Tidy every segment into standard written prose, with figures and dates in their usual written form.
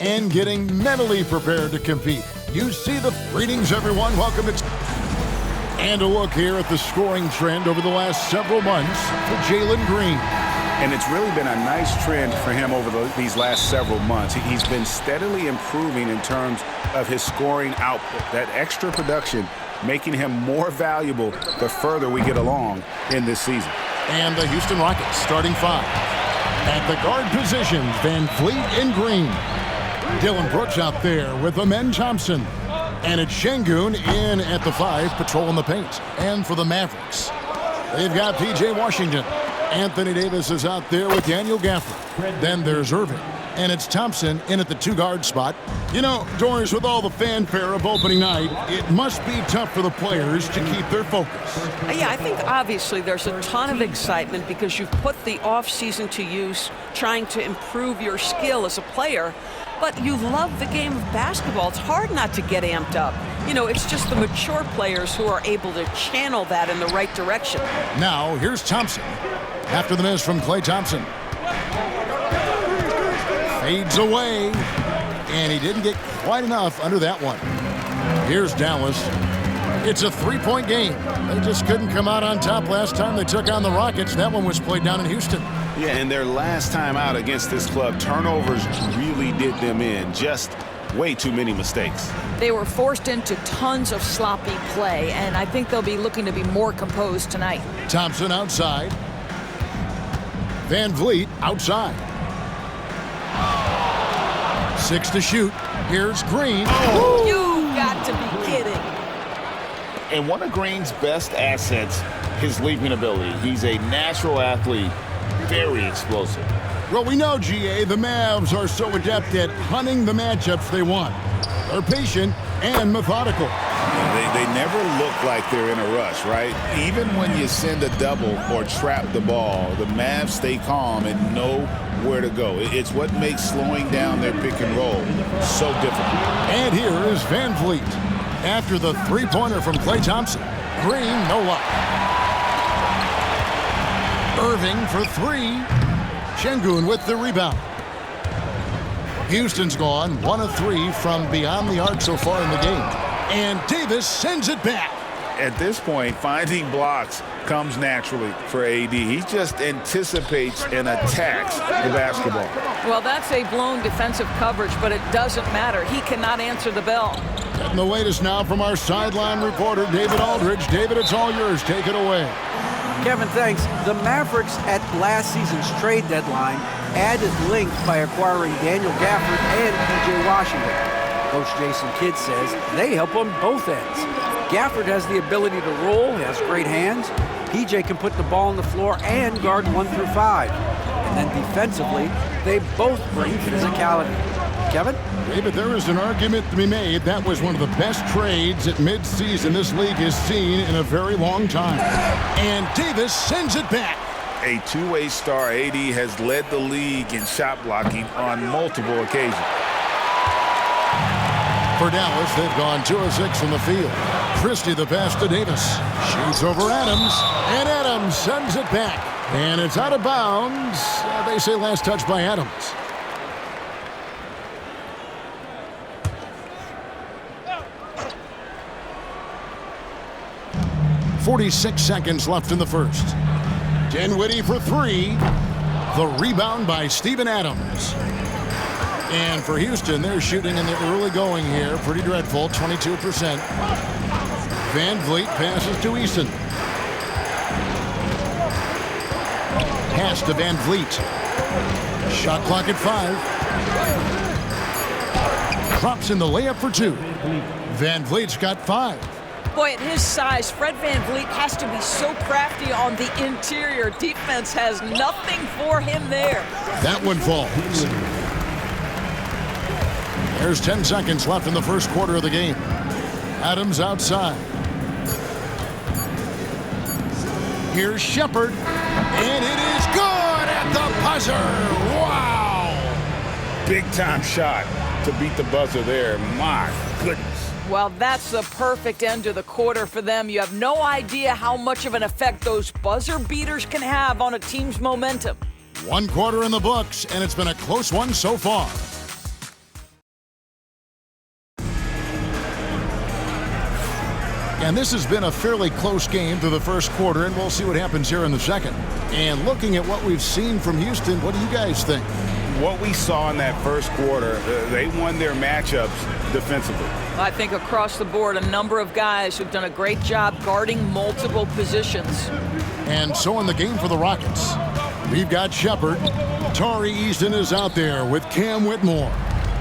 and getting mentally prepared to compete. You see the greetings, everyone. Welcome to... And a look here at the scoring trend over the last several months for Jalen Green. And it's really been a nice trend for him over these last several months. He's been steadily improving in terms of his scoring output. That extra production making him more valuable the further we get along in this season. And the Houston Rockets starting five. At the guard positions, Van Vliet and Green. Dylan Brooks out there with Amen Thompson. And it's Şengün in at the five, patrolling the paint. And for the Mavericks, they've got P.J. Washington. Anthony Davis is out there with Daniel Gafford. Then there's Irving. And it's Thompson in at the two-guard spot. You know, Doris, with all the fanfare of opening night, it must be tough for the players to keep their focus. Yeah, I think obviously there's a ton of excitement because you've put the off-season to use trying to improve your skill as a player. But you love the game of basketball. It's hard not to get amped up. You know, it's just the mature players who are able to channel that in the right direction. Now, here's Thompson. After the miss from Klay Thompson. Fades away. And he didn't get quite enough under that one. Here's Dallas. It's a three-point game. They just couldn't come out on top last time they took on the Rockets. That one was played down in Houston. Yeah, and their last time out against this club, turnovers really did them in. Just way too many mistakes. They were forced into tons of sloppy play, and I think they'll be looking to be more composed tonight. Thompson outside. Van Vliet outside. 6 to shoot. Here's Green. Oh. You got to be kidding. And one of Green's best assets, his leaping ability. He's a natural athlete, very explosive. Well, we know, GA, the Mavs are so adept at hunting the matchups they want. They're patient and methodical. They never look like they're in a rush, right? Even when you send a double or trap the ball, the Mavs stay calm and know where to go. It's what makes slowing down their pick and roll so difficult. And here is Van Vliet. After the three-pointer from Klay Thompson. Green, no luck. Irving for three. Şengün with the rebound. Houston's gone 1 of 3 from beyond the arc so far in the game. And Davis sends it back. At this point, finding blocks comes naturally for AD. He just anticipates and attacks the basketball. Well, that's a blown defensive coverage, but it doesn't matter. He cannot answer the bell. And the latest now from our sideline reporter, David Aldridge. David, it's all yours. Take it away. Kevin, thanks. The Mavericks at last season's trade deadline added length by acquiring Daniel Gafford and P.J. Washington. Coach Jason Kidd says they help on both ends. Gafford has the ability to roll, he has great hands. P.J. can put the ball on the floor and guard 1 through 5. And then defensively, they both bring physicality. Kevin? David, there is an argument to be made. That was one of the best trades at midseason this league has seen in a very long time. And Davis sends it back. A two-way star, AD has led the league in shot blocking on multiple occasions. For Dallas, they've gone 2 of 6 from the field. Christie the pass to Davis. Shoots over Adams. And Adams sends it back. And it's out of bounds. They say last touch by Adams. .46 seconds left in the first. Dinwiddie for three. The rebound by Steven Adams. And for Houston, they're shooting in the early going here. Pretty dreadful, 22%. Van Vliet passes to Easton. Pass to Van Vliet. Shot clock at 5. Drops in the layup for 2. Van Vliet's got 5. Boy, at his size, Fred Van Vliet has to be so crafty on the interior. Defense has nothing for him there. That one falls. There's 10 seconds left in the first quarter of the game. Adams outside. Here's Shepherd. And it is good at the buzzer. Wow! Big-time shot to beat the buzzer there. My goodness. Well, that's the perfect end to the quarter for them. You have no idea how much of an effect those buzzer beaters can have on a team's momentum. 1 quarter in the books, and it's been a close one so far. And this has been a fairly close game through the first quarter, and we'll see what happens here in the second. And looking at what we've seen from Houston, what do you guys think? What we saw in that first quarter, they won their matchups defensively. I think across the board, a number of guys who've done a great job guarding multiple positions. And so in the game for the Rockets, we've got Shepard. Tari Eason is out there with Cam Whitmore.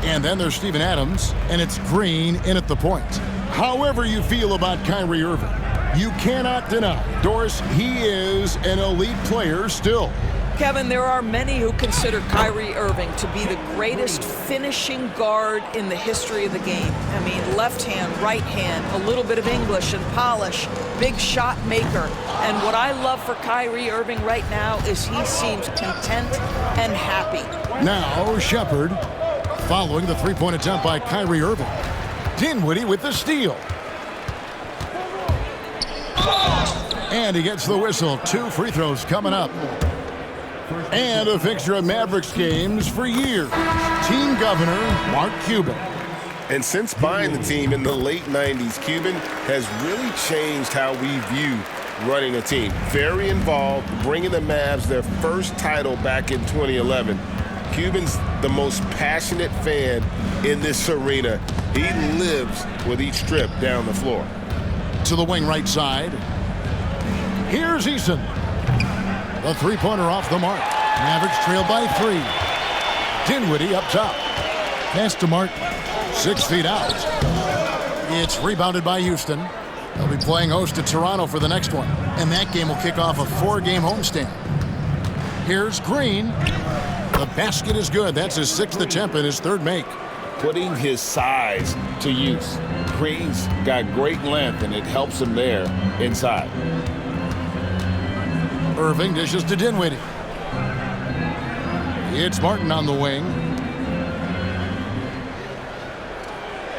And then there's Steven Adams, and it's Green in at the point. However you feel about Kyrie Irving, you cannot deny, Doris, he is an elite player still. Kevin, there are many who consider Kyrie Irving to be the greatest finishing guard in the history of the game. I mean, left hand, right hand, a little bit of English and polish, big shot maker. And what I love for Kyrie Irving right now is he seems content and happy. Now, Shepard, following the three-point attempt by Kyrie Irving. Dinwiddie with the steal. And he gets the whistle. 2 free throws coming up. And a fixture of Mavericks games for years. Team governor, Mark Cuban. And since buying the team in the late 90s, Cuban has really changed how we view running a team. Very involved, bringing the Mavs their first title back in 2011. Cuban's the most passionate fan in this arena. He lives with each trip down the floor. To the wing right side. Here's Eason. The three-pointer off the mark. Mavericks trail by 3. Dinwiddie up top. Pass to Mark. 6 feet out. It's rebounded by Houston. They'll be playing host to Toronto for the next one. And that game will kick off a 4-game homestand. Here's Green. The basket is good. That's his 6th attempt and his 3rd make. Putting his size to use. Green's got great length, and it helps him there inside. Irving dishes to Dinwiddie. It's Martin on the wing.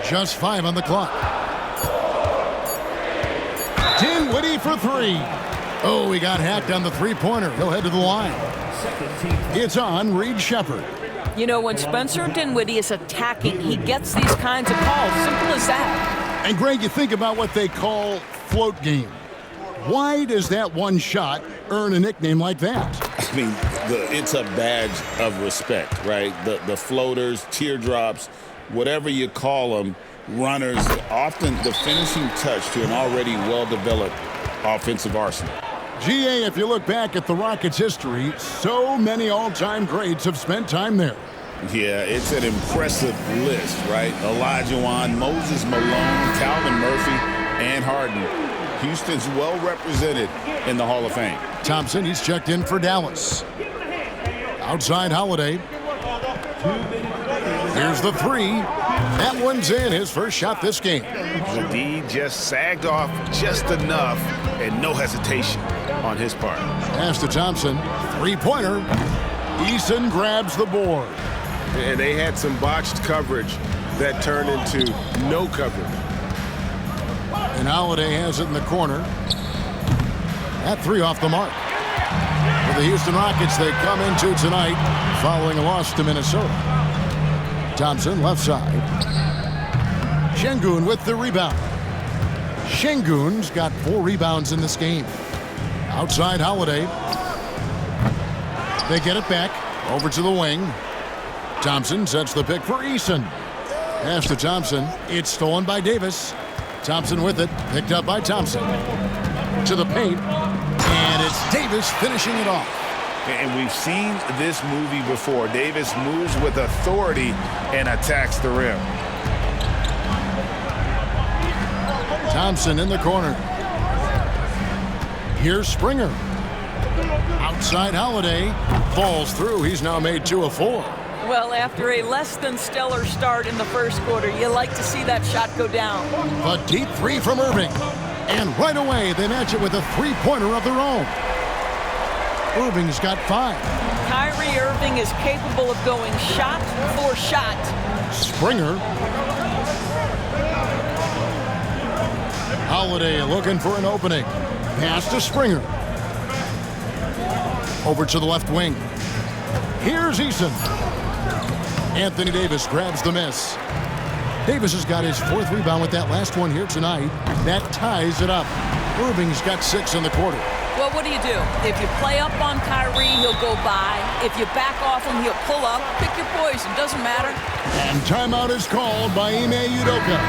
Just 5 on the clock. Dinwiddie for 3. Oh, he got hacked on the three-pointer. He'll head to the line. It's on Reed Shepard. You know, when Spencer Dinwiddie is attacking, he gets these kinds of calls. Simple as that. And Greg, you think about what they call float game. Why does that one shot earn a nickname like that? I mean, it's a badge of respect, right? The floaters, teardrops, whatever you call them, runners, often the finishing touch to an already well-developed offensive arsenal. GA, if you look back at the Rockets' history, so many all-time greats have spent time there. Yeah, it's an impressive list, right? Olajuwon, Moses Malone, Calvin Murphy, and Harden. Houston's well represented in the Hall of Fame. Thompson, he's checked in for Dallas. Outside Holiday. Here's the 3. That one's in, his first shot this game. The D just sagged off just enough and no hesitation on his part. Pass to Thompson. Three-pointer. Eason grabs the board. And they had some botched coverage that turned into no coverage. And Holiday has it in the corner. That 3 off the mark. For the Houston Rockets, they come into tonight following a loss to Minnesota. Thompson, left side. Şengün with the rebound. Şengün's got 4 rebounds in this game. Outside Holiday. They get it back. Over to the wing. Thompson sets the pick for Eason. Pass to Thompson. It's stolen by Davis. Thompson with it. Picked up by Thompson. To the paint. And it's Davis finishing it off. And we've seen this movie before. Davis moves with authority and attacks the rim. Thompson in the corner. Here's Springer. Outside Holiday. Falls through. He's now made 2 of 4. Well, after a less than stellar start in the first quarter, you like to see that shot go down. A deep 3 from Irving. And right away, they match it with a three-pointer of their own. Irving's got 5. Kyrie Irving is capable of going shot for shot. Springer. Holiday looking for an opening. Pass to Springer. Over to the left wing. Here's Eason. Anthony Davis grabs the miss. Davis has got his 4th rebound with that last one here tonight. That ties it up. Irving's got 6 in the quarter. Well, what do? If you play up on Kyrie, he'll go by. If you back off him, he'll pull up. Pick your poison, doesn't matter. And timeout is called by Ime Udoka.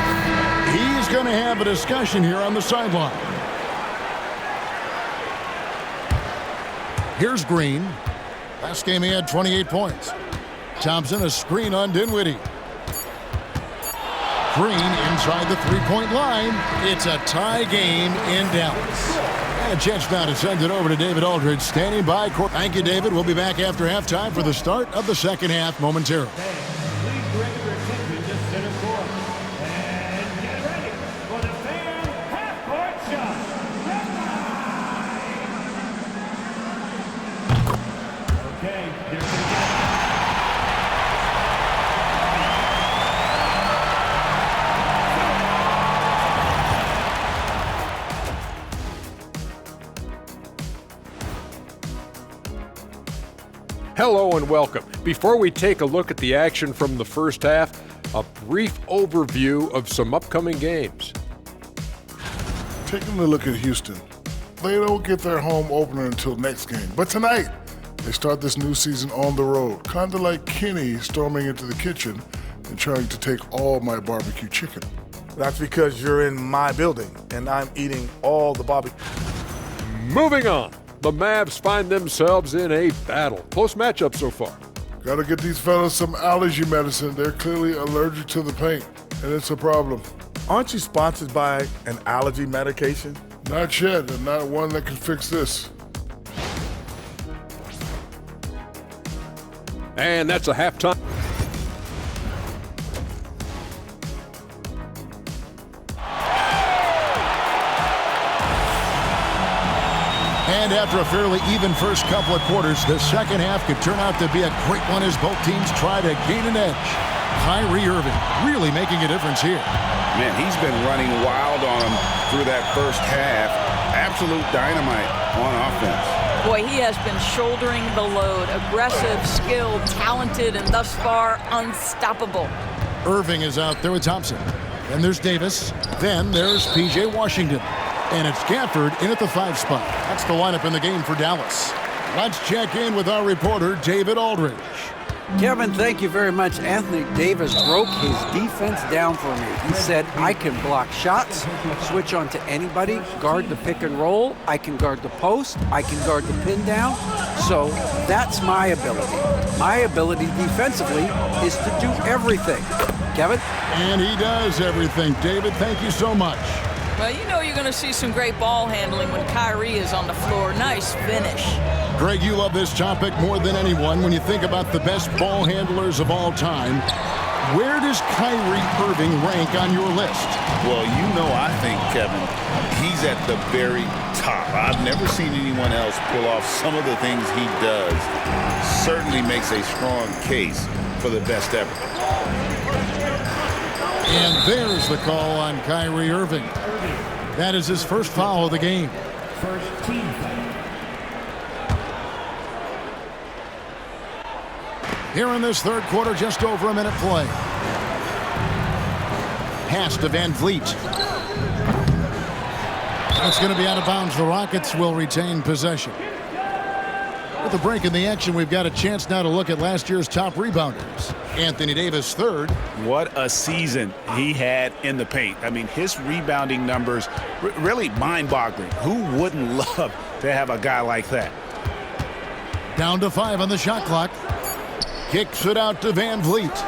He's going to have a discussion here on the sideline. Here's Green. Last game he had 28 points. Thompson, a screen on Dinwiddie. Green inside the three-point line. It's a tie game in Dallas. And a chance now to send it over to David Aldridge, standing by. Thank you, David. We'll be back after halftime for the start of the second half momentarily. Please direct your attention to center court. And get ready for the fan half-court shot. Okay, here's the game. Hello and welcome. Before we take a look at the action from the first half, a brief overview of some upcoming games. Taking a look at Houston. They don't get their home opener until next game. But tonight, they start this new season on the road, kind of like Kenny storming into the kitchen and trying to take all my barbecue chicken. That's because you're in my building and I'm eating all the barbecue. Moving on. The Mavs find themselves in a battle. Close matchup so far. Gotta get these fellas some allergy medicine. They're clearly allergic to the paint, and it's a problem. Aren't you sponsored by an allergy medication? Not yet, and not one that can fix this. And that's a halftime. And after a fairly even first couple of quarters, the second half could turn out to be a great one as both teams try to gain an edge. Kyrie Irving really making a difference here. Man, he's been running wild on him through that first half. Absolute dynamite on offense. Boy, he has been shouldering the load. Aggressive, skilled, talented, and thus far, unstoppable. Irving is out there with Thompson. Then there's Davis. Then there's P.J. Washington. And it's Gafford in at the 5 spot. That's the lineup in the game for Dallas. Let's check in with our reporter, David Aldridge. Kevin, thank you very much. Anthony Davis broke his defense down for me. He said, I can block shots, switch on to anybody, guard the pick and roll, I can guard the post, I can guard the pin down. So that's my ability. My ability defensively is to do everything. Kevin? And he does everything. David, thank you so much. Well, you know you're going to see some great ball handling when Kyrie is on the floor. Nice finish. Greg, you love this topic more than anyone. When you think about the best ball handlers of all time, where does Kyrie Irving rank on your list? Well, you know, I think, Kevin, he's at the very top. I've never seen anyone else pull off some of the things he does. Certainly makes a strong case for the best ever. And there's the call on Kyrie Irving. That is his first foul of the game. First team foul. Here in this third quarter, just over a minute play. Pass to Van Vliet. It's going to be out of bounds. The Rockets will retain possession. With a break in the action, we've got a chance now to look at last year's top rebounders. Anthony Davis, third. What a season he had in the paint. I mean, his rebounding numbers, really mind-boggling. Who wouldn't love to have a guy like that? Down to 5 on the shot clock. Kicks it out to Van Vliet.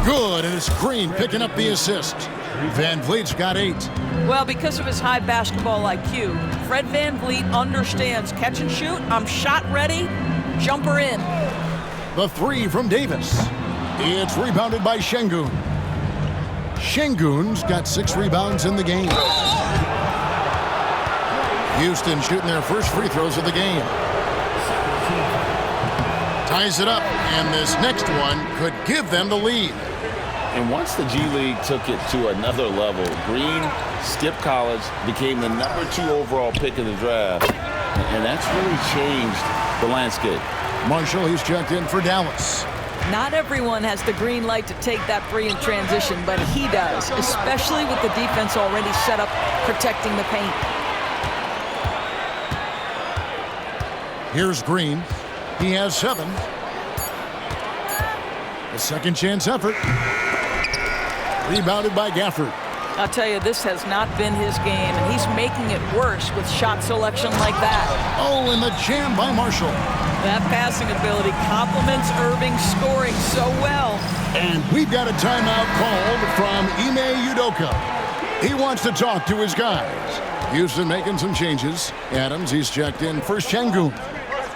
Good, and it's Green picking up the assist. Van Vliet's got 8. Well, because of his high basketball IQ, Fred Van Vliet understands catch and shoot. I'm shot ready, jumper in. The 3 from Davis. It's rebounded by Şengün. Şengün's got 6 rebounds in the game. Houston shooting their first free throws of the game. Ties it up, and this next one could give them the lead. And once the G League took it to another level, Green skipped college, became the #2 overall pick in the draft, and that's really changed the landscape. Marshall, he's checked in for Dallas. Not everyone has the green light to take that three in transition, but he does, especially with the defense already set up protecting the paint. Here's Green. He has 7. A second chance effort. Rebounded by Gafford. I'll tell you, this has not been his game, and he's making it worse with shot selection like that. Oh, and the jam by Marshall. That passing ability complements Irving's scoring so well. And we've got a timeout called from Ime Udoka. He wants to talk to his guys. Houston making some changes. Adams, he's checked in for Şengün.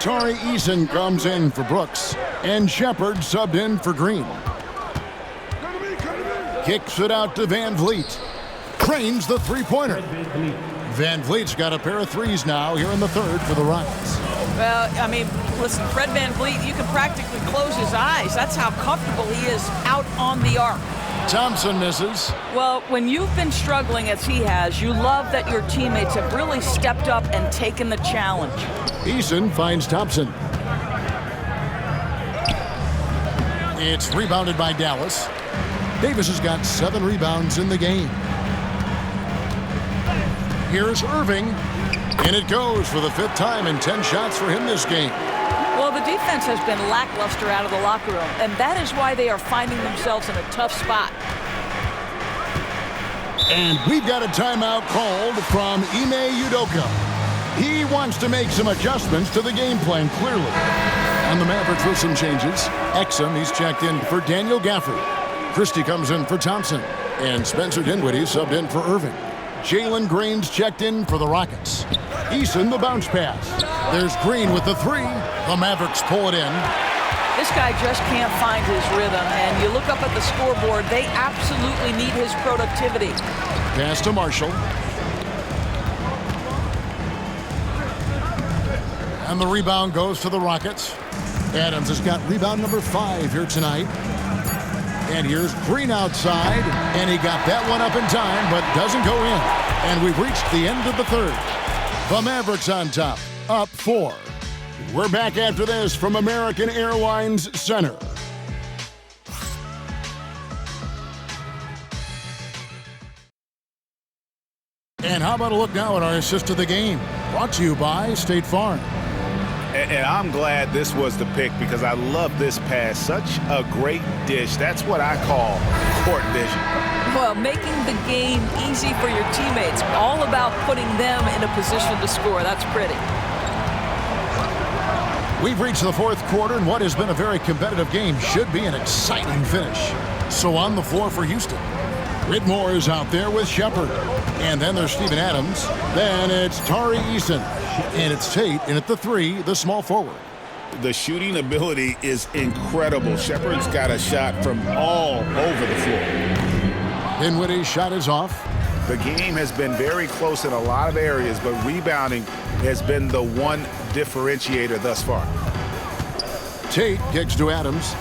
Tari Eason comes in for Brooks. And Shepard subbed in for Green. Kicks it out to Van Vliet. Trains the three-pointer. Van Vliet's got a pair of threes now here in the third for the Rockets. Well, I mean, listen, Fred Van Vliet, you can practically close his eyes. That's how comfortable he is out on the arc. Thompson misses. Well, when you've been struggling as he has, you love that your teammates have really stepped up and taken the challenge. Eason finds Thompson. It's rebounded by Dallas. Davis has got 7 rebounds in the game. Here's Irving. And it goes for the 5th time and 10 shots for him this game. Well, the defense has been lackluster out of the locker room, and that is why they are finding themselves in a tough spot. And we've got a timeout called from Ime Udoka. He wants to make some adjustments to the game plan, clearly. And the Mavericks with some changes. Exum, he's checked in for Daniel Gafford. Christie comes in for Thompson. And Spencer Dinwiddie subbed in for Irving. Jalen Green's checked in for the Rockets. Eason, the bounce pass. There's Green with the 3. The Mavericks pull it in. This guy just can't find his rhythm, and you look up at the scoreboard, they absolutely need his productivity. Pass to Marshall. And the rebound goes to the Rockets. Adams has got rebound number 5 here tonight. And here's Green outside, and he got that one up in time, but doesn't go in. And we've reached the end of the third. The Mavericks on top, up 4. We're back after this from American Airlines Center. And how about a look now at our assist of the game? Brought to you by State Farm. And I'm glad this was the pick because I love this pass. Such a great dish. That's what I call court vision. Well, making the game easy for your teammates. All about putting them in a position to score. That's pretty. We've reached the 4th quarter, and what has been a very competitive game should be an exciting finish. So on the floor for Houston, Whitmore is out there with Shepard. And then there's Steven Adams. Then it's Tari Eason. And it's Tate in at the 3, the small forward. The shooting ability is incredible. Shepard's got a shot from all over the floor. Dinwiddie's shot is off. The game has been very close in a lot of areas, but rebounding has been the one differentiator thus far. Tate kicks to Adams.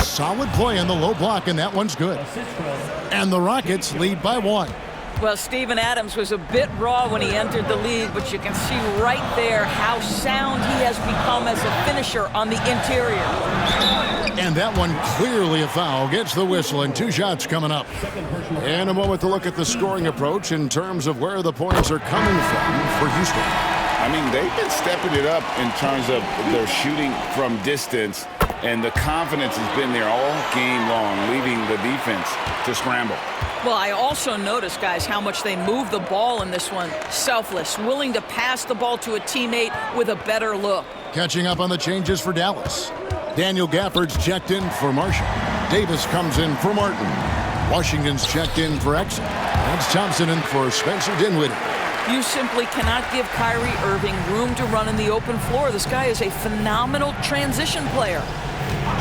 Solid play in the low block, and that one's good. And the Rockets lead by 1. Well, Steven Adams was a bit raw when he entered the league, but you can see right there how sound he has become as a finisher on the interior. And that one clearly a foul. Gets the whistle, and 2 shots coming up. And a moment to look at the scoring approach in terms of where the points are coming from for Houston. I mean, they've been stepping it up in terms of their shooting from distance, and the confidence has been there all game long, leaving the defense to scramble. Well, I also noticed, guys, how much they move the ball in this one. Selfless, willing to pass the ball to a teammate with a better look. Catching up on the changes for Dallas. Daniel Gafford's checked in for Marshall. Davis comes in for Martin. Washington's checked in for Exum. That's Thompson in for Spencer Dinwiddie. You simply cannot give Kyrie Irving room to run in the open floor. This guy is a phenomenal transition player.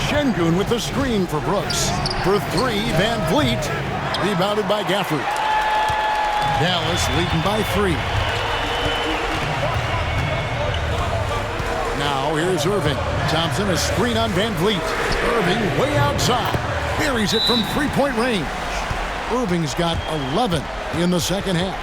Şengün with the screen for Brooks. For 3, Van Vliet. Rebounded by Gafford. Dallas leading by 3. Now here's Irving. Thompson, a screen on Van Vliet. Irving way outside. Buries it from 3-point range. Irving's got 11 in the second half.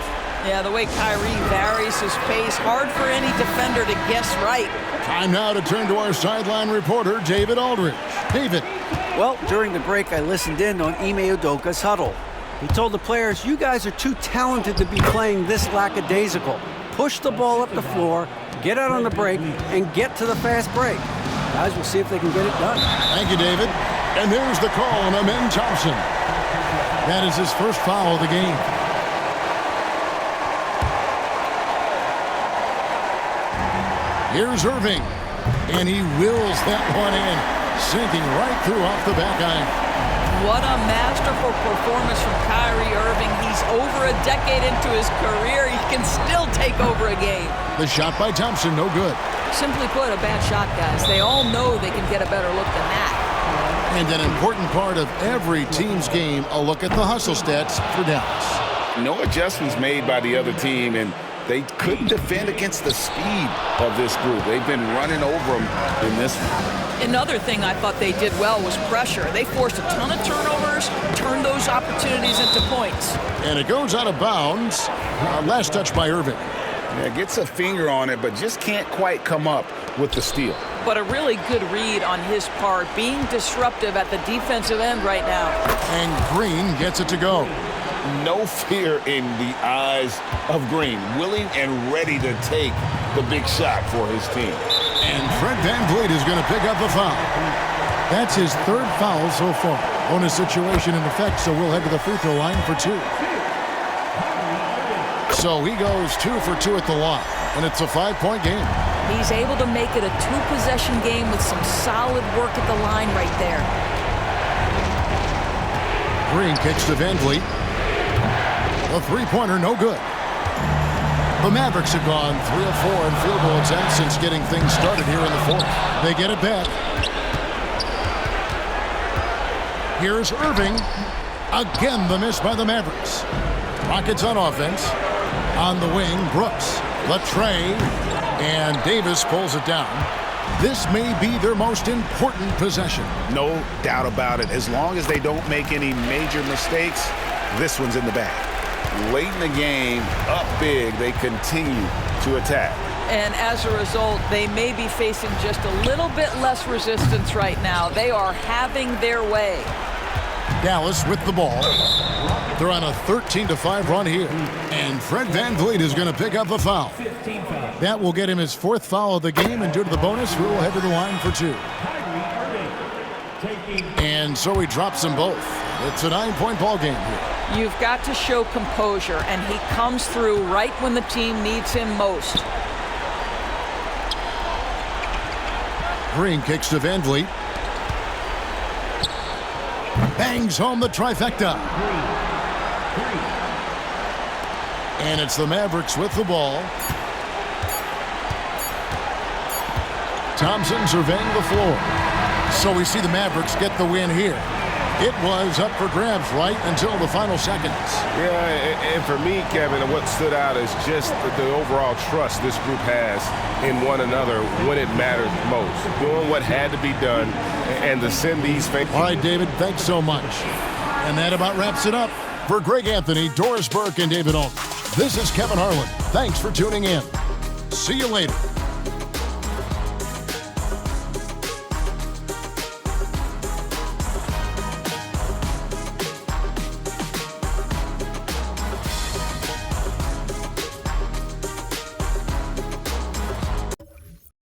Yeah, the way Kyrie varies his pace, hard for any defender to guess right. Time now to turn to our sideline reporter, David Aldridge. David. Well, during the break, I listened in on Ime Udoka's huddle. He told the players, you guys are too talented to be playing this lackadaisical. Push the ball up the floor, get out on the break, and get to the fast break. Guys, we'll see if they can get it done. Thank you, David. And there's the call on Amen Thompson. That is his first foul of the game. Here's Irving, and he wills that one in, sinking right through off the back iron. What a masterful performance from Kyrie Irving. He's over a decade into his career. He can still take over a game. The shot by Thompson, no good. Simply put, a bad shot, guys. They all know they can get a better look than that. And an important part of every team's game, a look at the hustle stats for Dallas. No adjustments made by the other team, and they couldn't defend against the speed of this group. They've been running over them in this one. Another thing I thought they did well was pressure. They forced a ton of turnovers, turned those opportunities into points. And it goes out of bounds. Last touch by Irving. Yeah, gets a finger on it, but just can't quite come up with the steal. But a really good read on his part, being disruptive at the defensive end right now. And Green gets it to go. No fear in the eyes of Green, willing and ready to take the big shot for his team. And Fred VanVleet is going to pick up the foul. That's his third foul so far. Bonus situation in effect, so we'll head to the free throw line for 2. So he goes 2 for 2 at the line, and it's a 5-point game. He's able to make it a 2-possession game with some solid work at the line right there. Green kicks to VanVleet. The three-pointer, no good. The Mavericks have gone 3 of 4 in field goal attempts since getting things started here in the fourth. They get it back. Here's Irving. Again, the miss by the Mavericks. Rockets on offense. On the wing, Brooks. Latrey. And Davis pulls it down. This may be their most important possession. No doubt about it. As long as they don't make any major mistakes, this one's in the bag. Late in the game, up big, they continue to attack. And as a result, they may be facing just a little bit less resistance right now. They are having their way. Dallas with the ball. They're on a 13-5 run here. And Fred VanVleet is going to pick up the foul. That will get him his 4th foul of the game, and due to the bonus, we will head to the line for 2. And so he drops them both. It's a 9-point ball game here. You've got to show composure, and he comes through right when the team needs him most. Green kicks to VanVleet. Bangs home the trifecta. And it's the Mavericks with the ball. Thompson surveying the floor. So we see the Mavericks get the win here. It was up for grabs right until the final seconds. Yeah, and for me, Kevin, what stood out is just the overall trust this group has in one another when it matters most. Doing what had to be done and to send these fans. All right, David, thanks so much. And that about wraps it up. For Greg Anthony, Doris Burke, and David Aldridge, this is Kevin Harlan. Thanks for tuning in. See you later.